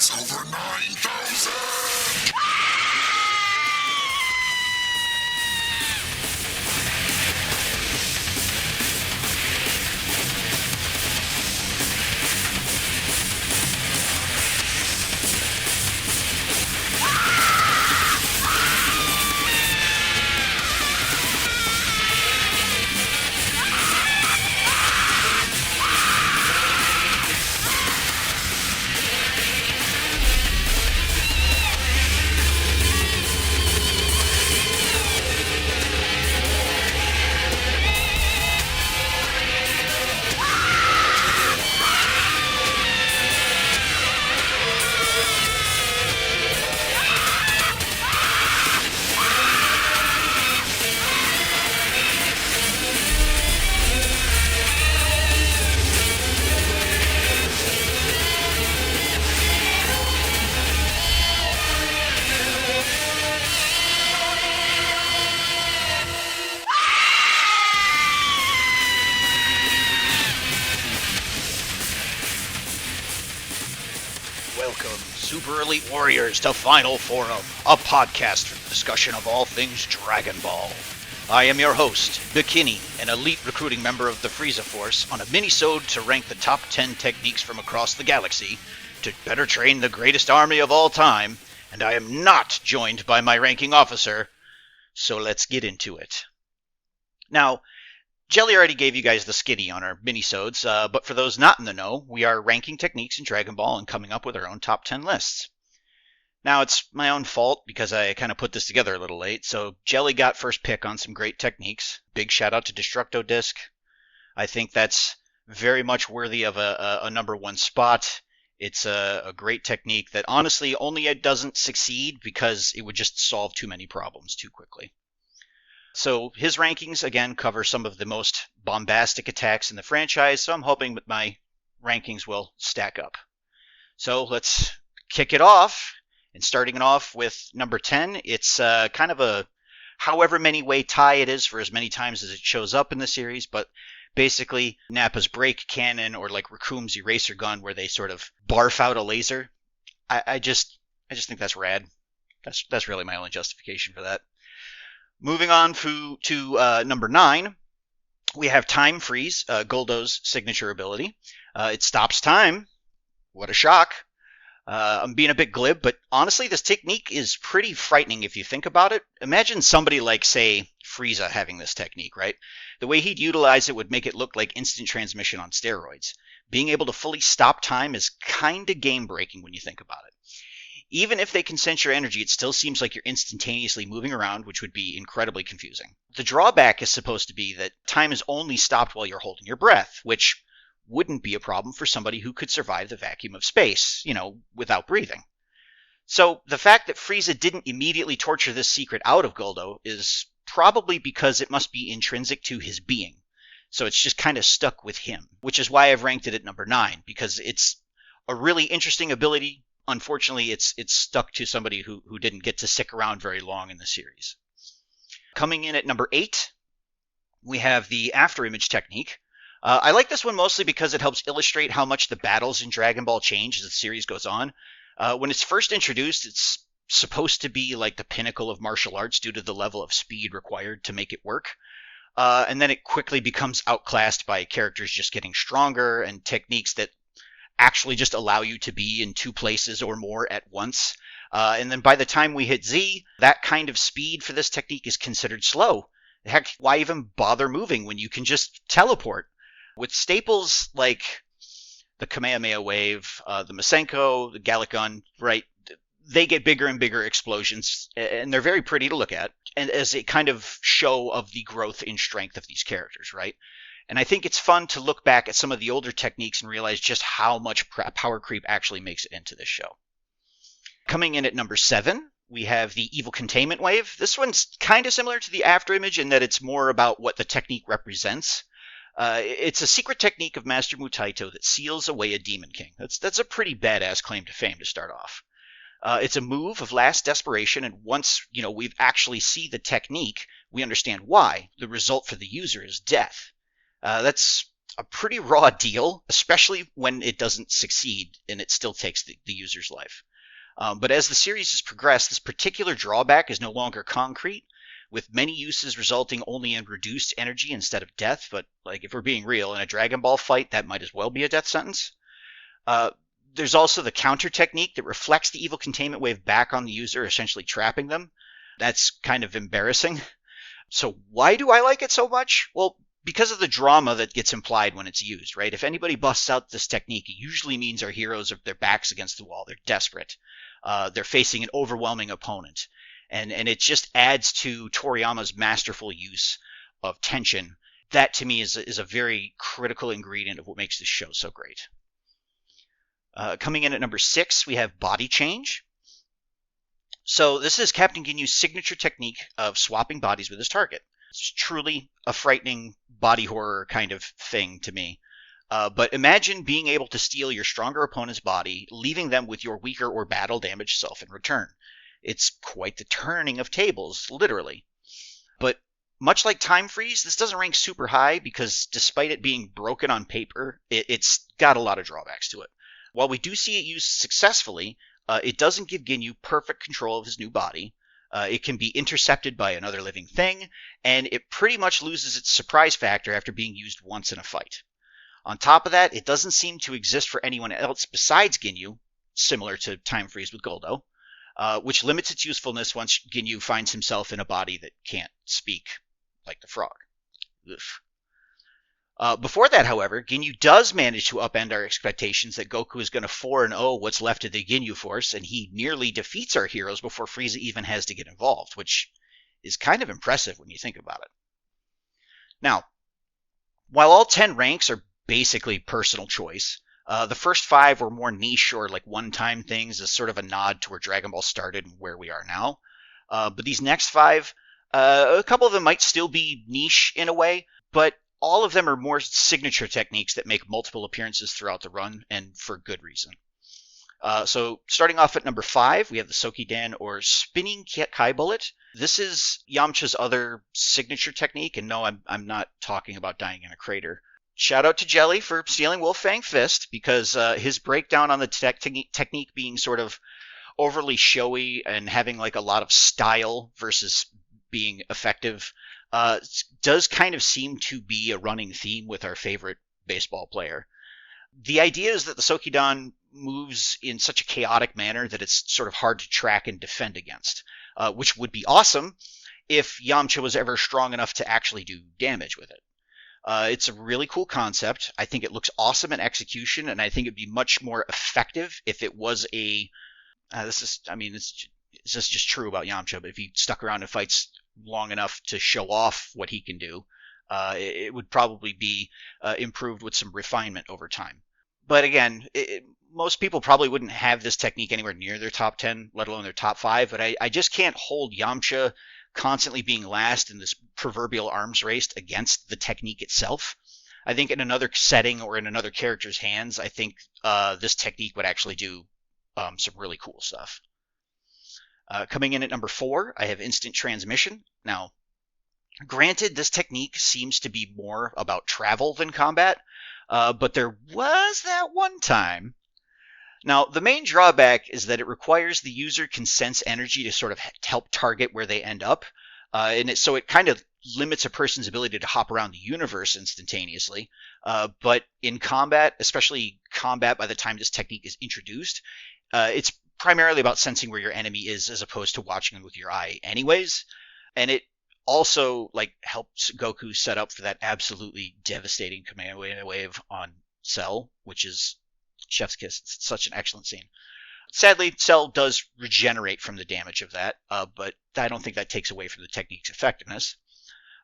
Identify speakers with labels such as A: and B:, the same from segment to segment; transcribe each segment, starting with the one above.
A: It's over 9,000!
B: Super Elite Warriors to Final Forum, a podcast for the discussion of all things Dragon Ball. I am your host, Bekinney, an elite recruiting member of the Frieza Force, on a mini-sode to rank the top 10 techniques from across the galaxy to better train the greatest army of all time, and I am not joined by my ranking officer, so let's get into it. Now, Jelli already gave you guys the skinny on our mini-sodes, but for those not in the know, we are ranking techniques in Dragon Ball and coming up with our own top 10 lists. Now, it's my own fault because I kind of put this together a little late, so Jelli got first pick on some great techniques. Big shout out to Destructo Disc. I think that's very much worthy of a number one spot. It's a great technique that honestly only it doesn't succeed because it would just solve too many problems too quickly. So his rankings, again, cover some of the most bombastic attacks in the franchise, so I'm hoping that my rankings will stack up. So let's kick it off, and starting it off with number 10, it's kind of a however many way tie it is for as many times as it shows up in the series, but basically Nappa's break cannon or like Raccoon's eraser gun where they sort of barf out a laser. I just think that's rad. That's really my only justification for that. Moving on to number 9, we have Time Freeze, Goldo's signature ability. It stops time. What a shock. I'm being a bit glib, but honestly, this technique is pretty frightening if you think about it. Imagine somebody like, say, Frieza having this technique, right? The way he'd utilize it would make it look like instant transmission on steroids. Being able to fully stop time is kind of game-breaking when you think about it. Even if they can sense your energy, it still seems like you're instantaneously moving around, which would be incredibly confusing. The drawback is supposed to be that time is only stopped while you're holding your breath, which wouldn't be a problem for somebody who could survive the vacuum of space, without breathing. So the fact that Frieza didn't immediately torture this secret out of Goldo is probably because it must be intrinsic to his being. So it's just kind of stuck with him, which is why I've ranked it at number 9, because it's a really interesting ability. Unfortunately, it's stuck to somebody who didn't get to stick around very long in the series. Coming in at number 8, we have the Afterimage technique. I like this one mostly because it helps illustrate how much the battles in Dragon Ball change as the series goes on. When it's first introduced, it's supposed to be like the pinnacle of martial arts due to the level of speed required to make it work. And then it quickly becomes outclassed by characters just getting stronger and techniques that actually just allow you to be in two places or more at once. And then by the time we hit Z, that kind of speed for this technique is considered slow. Heck, why even bother moving when you can just teleport? With staples like the Kamehameha Wave, the Masenko, the Galick gun, right, they get bigger and bigger explosions, and they're very pretty to look at, and as a kind of show of the growth in strength of these characters, right? And I think it's fun to look back at some of the older techniques and realize just how much power creep actually makes it into this show. Coming in at number 7, we have the Evil Containment Wave. This one's kind of similar to the Afterimage in that it's more about what the technique represents. It's a secret technique of Master Mutaito that seals away a Demon King. That's a pretty badass claim to fame to start off. It's a move of last desperation, and once we've actually see the technique, we understand why. The result for the user is death. That's a pretty raw deal, especially when it doesn't succeed and it still takes the user's life. But as the series has progressed, this particular drawback is no longer concrete, with many uses resulting only in reduced energy instead of death. But like, if we're being real, in a Dragon Ball fight, that might as well be a death sentence. There's also the counter technique that reflects the evil containment wave back on the user, essentially trapping them. That's kind of embarrassing. So why do I like it so much? Well, because of the drama that gets implied when it's used, right? If anybody busts out this technique, it usually means our heroes are their backs against the wall. They're desperate. They're facing an overwhelming opponent. And it just adds to Toriyama's masterful use of tension. That, to me, is a very critical ingredient of what makes this show so great. Coming in at number 6, we have Body Change. So this is Captain Ginyu's signature technique of swapping bodies with his target. It's truly a frightening body horror kind of thing to me. But imagine being able to steal your stronger opponent's body, leaving them with your weaker or battle-damaged self in return. It's quite the turning of tables, literally. But much like Time Freeze, this doesn't rank super high because despite it being broken on paper, it's got a lot of drawbacks to it. While we do see it used successfully, it doesn't give Ginyu perfect control of his new body. It can be intercepted by another living thing, and it pretty much loses its surprise factor after being used once in a fight. On top of that, it doesn't seem to exist for anyone else besides Ginyu, similar to Time Freeze with Goldo, which limits its usefulness once Ginyu finds himself in a body that can't speak, like the frog. Oof. Before that, however, Ginyu does manage to upend our expectations that Goku is going to 4-0 what's left of the Ginyu Force, and he nearly defeats our heroes before Frieza even has to get involved, which is kind of impressive when you think about it. Now, while all 10 ranks are basically personal choice, the first 5 were more niche or like one-time things as sort of a nod to where Dragon Ball started and where we are now. But these next 5, a couple of them might still be niche in a way, but all of them are more signature techniques that make multiple appearances throughout the run, and for good reason. So starting off at number 5, we have the Sokidan, or Spinning Kai Bullet. This is Yamcha's other signature technique, and no, I'm not talking about dying in a crater. Shout out to Jelli for stealing Wolf Fang Fist, because his breakdown on the technique being sort of overly showy and having like a lot of style versus being effective does kind of seem to be a running theme with our favorite baseball player. The idea is that the Sokidan moves in such a chaotic manner that it's sort of hard to track and defend against, which would be awesome if Yamcha was ever strong enough to actually do damage with it. It's a really cool concept. I think it looks awesome in execution, and I think it'd be much more effective if it was a... it's just true about Yamcha, but if he stuck around in fights long enough to show off what he can do, it would probably be improved with some refinement over time. But again, most people probably wouldn't have this technique anywhere near their top 10, let alone their top 5, but I just can't hold Yamcha constantly being last in this proverbial arms race against the technique itself. I think in another setting or in another character's hands, I think this technique would actually do some really cool stuff. Coming in at number 4, I have Instant Transmission. Now, granted, this technique seems to be more about travel than combat, but there was that one time. Now, the main drawback is that it requires the user can sense energy to sort of help target where they end up, so it kind of limits a person's ability to hop around the universe instantaneously. But in combat, especially combat by the time this technique is introduced, it's primarily about sensing where your enemy is as opposed to watching them with your eye anyways. And it also helps Goku set up for that absolutely devastating command wave on Cell, which is chef's kiss. It's such an excellent scene. Sadly, Cell does regenerate from the damage of that, but I don't think that takes away from the technique's effectiveness.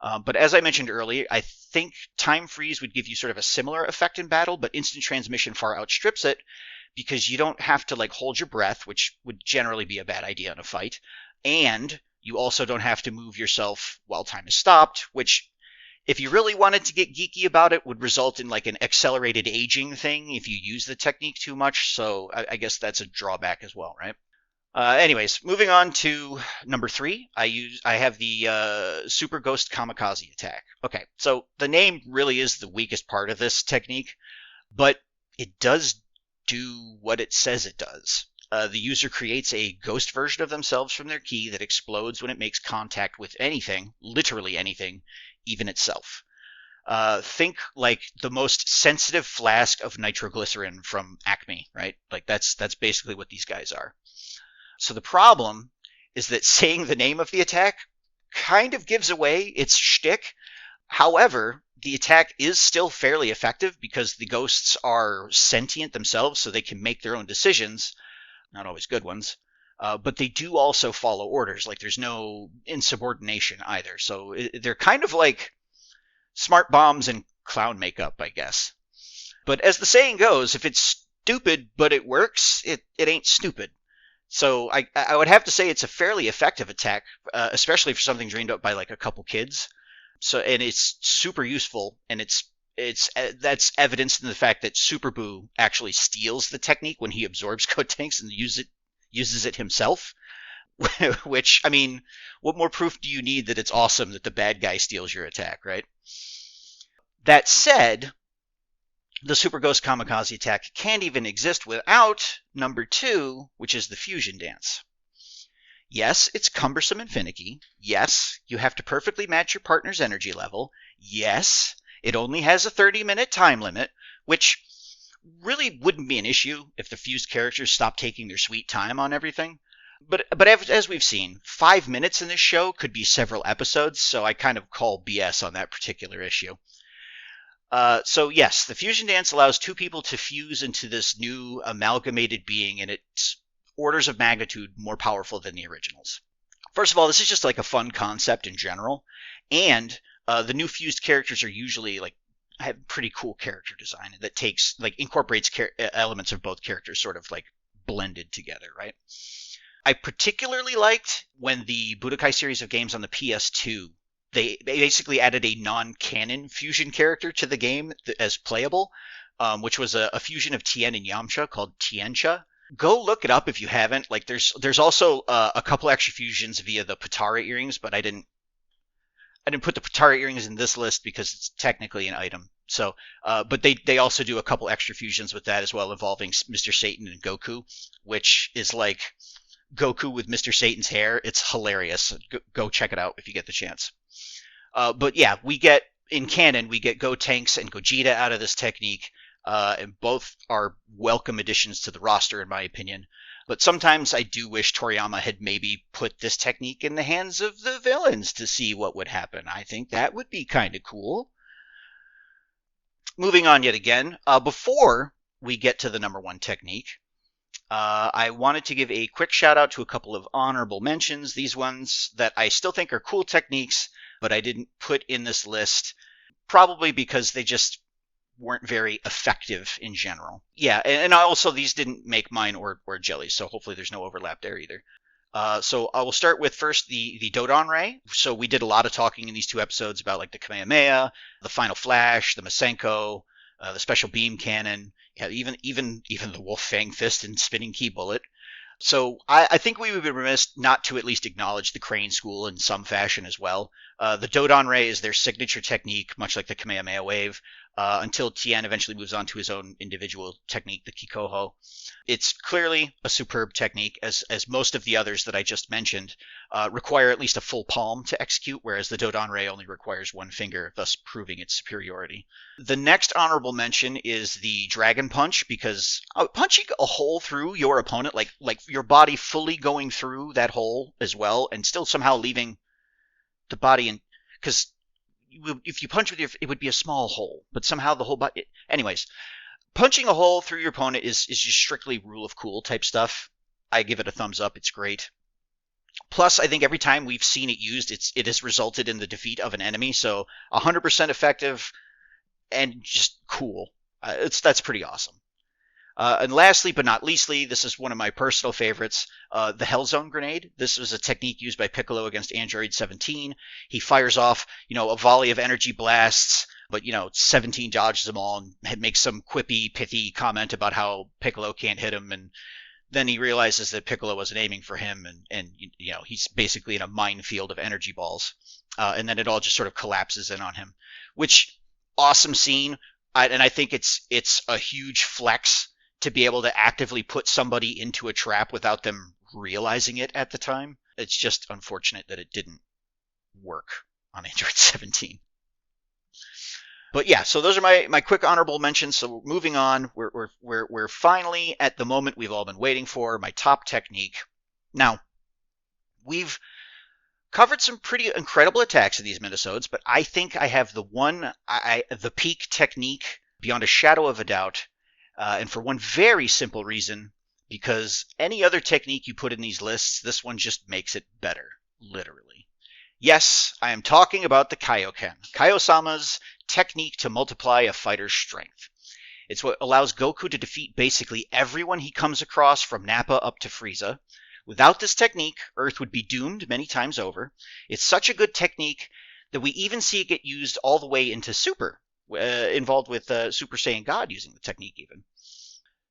B: But as I mentioned earlier, I think Time Freeze would give you sort of a similar effect in battle, but Instant Transmission far outstrips it, because you don't have to hold your breath, which would generally be a bad idea in a fight, and you also don't have to move yourself while time is stopped, which, if you really wanted to get geeky about it, would result in an accelerated aging thing if you use the technique too much, so I guess that's a drawback as well, right? Anyways, moving on to number 3, I have the Super Ghost Kamikaze attack. Okay, so the name really is the weakest part of this technique, but it does do what it says it does. The user creates a ghost version of themselves from their ki that explodes when it makes contact with anything, literally anything, even itself. Think like the most sensitive flask of nitroglycerin from Acme, right? Like that's basically what these guys are. So the problem is that saying the name of the attack kind of gives away its shtick. However, the attack is still fairly effective because the ghosts are sentient themselves, so they can make their own decisions, not always good ones. But they do also follow orders. Like there's no insubordination either. So they're kind of like smart bombs and clown makeup, I guess. But as the saying goes, if it's stupid but it works, it ain't stupid. So I would have to say it's a fairly effective attack, especially for something dreamed up by like a couple kids. So and it's super useful, and it's that's evidenced in the fact that Super Boo actually steals the technique when he absorbs Gotenks and uses it himself. Which, I mean, what more proof do you need that it's awesome that the bad guy steals your attack, right? That said, the Super Ghost Kamikaze attack can't even exist without number 2, which is the fusion dance. Yes, it's cumbersome and finicky. Yes, you have to perfectly match your partner's energy level. Yes, it only has a 30-minute time limit, which really wouldn't be an issue if the fused characters stopped taking their sweet time on everything. But as we've seen, 5 minutes in this show could be several episodes, so I kind of call BS on that particular issue. So yes, the fusion dance allows 2 people to fuse into this new amalgamated being, and it's orders of magnitude more powerful than the originals. First of all, this is just like a fun concept in general, and the new fused characters are usually like have pretty cool character design that takes like incorporates elements of both characters sort of like blended together, right? I particularly liked when the Budokai series of games on the PS2, they basically added a non-canon fusion character to the game as playable, which was a fusion of Tien and Yamcha called Tiencha. Go look it up if you haven't. Like there's also a couple extra fusions via the Potara earrings, but I didn't put the Potara earrings in this list because it's technically an item. So, but they also do a couple extra fusions with that as well, involving Mr. Satan and Goku, which is like Goku with Mr. Satan's hair. It's hilarious. Go check it out if you get the chance. But yeah, in canon, we get Gotenks and Gogeta out of this technique, and both are welcome additions to the roster, in my opinion. But sometimes I do wish Toriyama had maybe put this technique in the hands of the villains to see what would happen. I think that would be kind of cool. Moving on yet again, before we get to the number 1 technique, I wanted to give a quick shout out to a couple of honorable mentions. These ones that I still think are cool techniques, but I didn't put in this list, probably because they just weren't very effective in general. Yeah, and also these didn't make mine or Jelli, so hopefully there's no overlap there either. So I will start with first the Dodon Ray. So we did a lot of talking in these 2 episodes about like the Kamehameha, the Final Flash, the Masenko, the Special Beam Cannon, yeah, even the Wolf Fang Fist and Spinning Key Bullet. So I think we would be remiss not to at least acknowledge the Crane School in some fashion as well. The Dodon Ray is their signature technique, much like the Kamehameha Wave, until Tien eventually moves on to his own individual technique, the Kikoho. It's clearly a superb technique, as most of the others that I just mentioned require at least a full palm to execute, whereas the Dodon Ray only requires 1 finger, thus proving its superiority. The next honorable mention is the Dragon Punch, because punching a hole through your opponent, like your body fully going through that hole as well, and still somehow leaving the body in, because if you punch with it would be a small hole, but somehow the whole body. Anyways, punching a hole through your opponent is just strictly rule of cool type stuff. I give it a thumbs up. It's great. Plus, I think every time we've seen it used, it has resulted in the defeat of an enemy. So 100% effective and just cool. That's pretty awesome. And lastly, but not leastly, this is one of my personal favorites, the Hellzone Grenade. This was a technique used by Piccolo against Android 17. He fires off, a volley of energy blasts, but, 17 dodges them all and makes some quippy, pithy comment about how Piccolo can't hit him. And then he realizes that Piccolo wasn't aiming for him, and he's basically in a minefield of energy balls. And then it all just sort of collapses in on him, which awesome scene. And I think it's a huge flex to be able to actively put somebody into a trap without them realizing it at the time. It's just unfortunate that it didn't work on Android 17. But yeah, so those are my quick honorable mentions. So moving on, we're finally at the moment we've all been waiting for, my top technique. Now, we've covered some pretty incredible attacks in these minisodes, but I think I have the peak technique beyond a shadow of a doubt, and for one very simple reason, because any other technique you put in these lists, this one just makes it better, literally. Yes, I am talking about the Kaioken, Kaiosama's technique to multiply a fighter's strength. It's what allows Goku to defeat basically everyone he comes across from Nappa up to Frieza. Without this technique, Earth would be doomed many times over. It's such a good technique that we even see it get used all the way into Super, involved with Super Saiyan God using the technique even.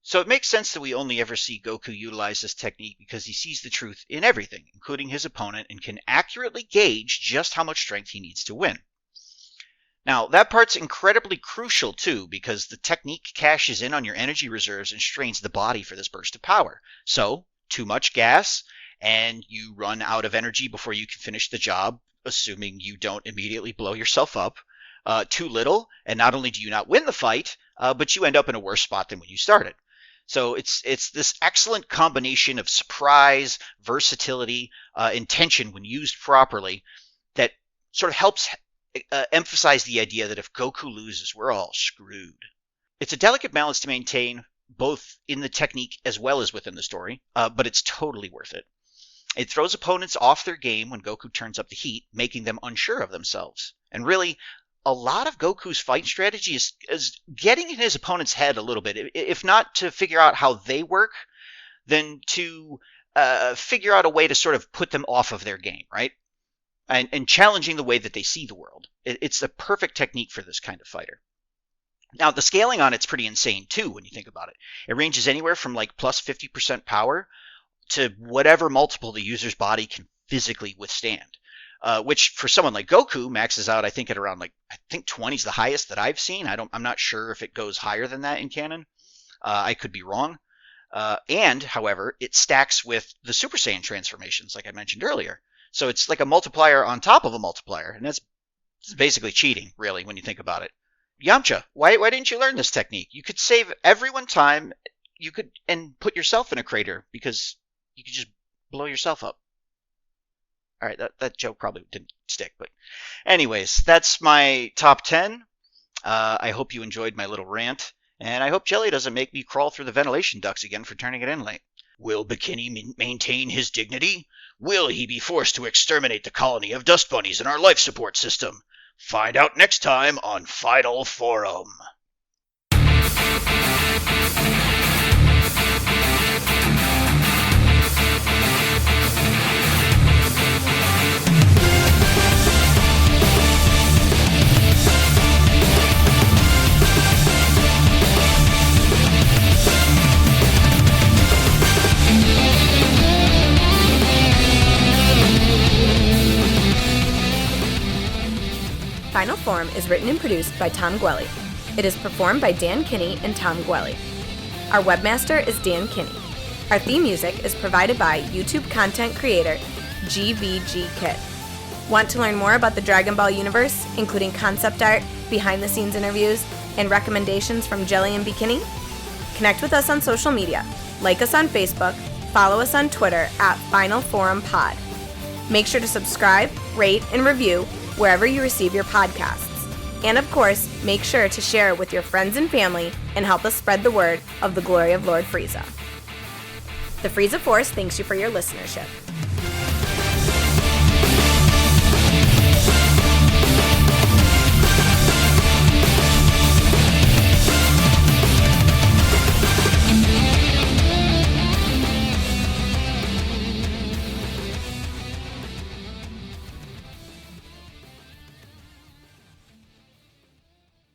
B: So it makes sense that we only ever see Goku utilize this technique because he sees the truth in everything, including his opponent, and can accurately gauge just how much strength he needs to win. Now, that part's incredibly crucial too, because the technique cashes in on your energy reserves and strains the body for this burst of power. So, too much gas, and you run out of energy before you can finish the job, assuming you don't immediately blow yourself up. Too little, and not only do you not win the fight, but you end up in a worse spot than when you started. So it's this excellent combination of surprise, versatility, and tension when used properly that sort of helps emphasize the idea that if Goku loses, we're all screwed. It's a delicate balance to maintain, both in the technique as well as within the story, but it's totally worth it. It throws opponents off their game when Goku turns up the heat, making them unsure of themselves. And really, a lot of Goku's fight strategy is getting in his opponent's head a little bit. If not to figure out how they work, then to figure out a way to sort of put them off of their game, right? And challenging the way that they see the world. It's the perfect technique for this kind of fighter. Now, the scaling on it's pretty insane, too, when you think about it. It ranges anywhere from like plus 50% power to whatever multiple the user's body can physically withstand. Which, for someone like Goku, maxes out, I think, at around, I think 20 is the highest that I've seen. I'm not sure if it goes higher than that in canon. I could be wrong. And, however, it stacks with the Super Saiyan transformations, like I mentioned earlier. So it's like a multiplier on top of a multiplier, and that's basically cheating, really, when you think about it. Yamcha, why didn't you learn this technique? You could save everyone time, and put yourself in a crater, because you could just blow yourself up. All right, that joke probably didn't stick, but anyways, that's my top 10. I hope you enjoyed my little rant, and I hope Jelli doesn't make me crawl through the ventilation ducts again for turning it in late. Will Bekinney maintain his dignity? Will he be forced to exterminate the colony of dust bunnies in our life support system? Find out next time on Final Forum.
C: Final Form is written and produced by Tom Gwelly. It is performed by Dan Kinney and Tom Gwelly. Our webmaster is Dan Kinney. Our theme music is provided by YouTube content creator GVG Kit. Want to learn more about the Dragon Ball universe, including concept art, behind-the-scenes interviews, and recommendations from Jelli and Bekinney? Connect with us on social media. Like us on Facebook, follow us on Twitter at Final Forum Pod. Make sure to subscribe, rate, and review wherever you receive your podcasts. And of course, make sure to share it with your friends and family and help us spread the word of the glory of Lord Frieza. The Frieza Force thanks you for your listenership.